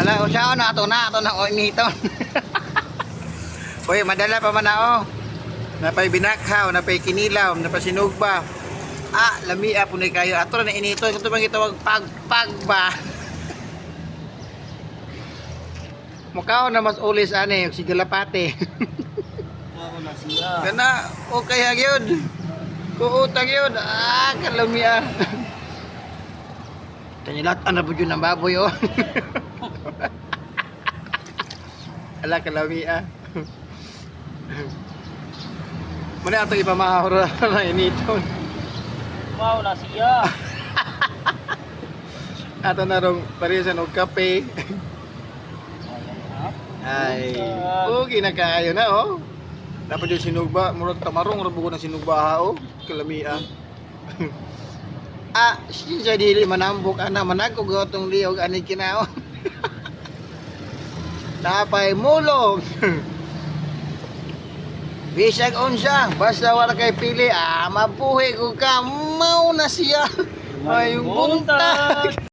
Ala, o siya, ato na, o initon. Uy, madala pa man ako. Napay binakhaw, napay kinilaw, napay sinugba. Lamia po na kayo. Ato na inito, ito bang itawag pagba. Mukha na mas ulis ani, yung sigalapate. Ako na siya. Kana, okay hagyod. Kuutang yun. Kalamia. Tanyilat, ano po yun ng baboy, oh. Ala, kalamia. Muna ito ipamahuro na initon. Ako na siya. Ato na rong parisan og kape. Ay, okay na kaayo na, oh. Dapat yung sinugba, murag tamarong rabugo ng sinugba ha, oh. Kalamia. Siya dili manambok ana managkog gotong liog ani kinao. Tapay mulog. Bisag unsa, basta wala kay pili, mabuhi ko ka, mau na siya. Ay, buntag.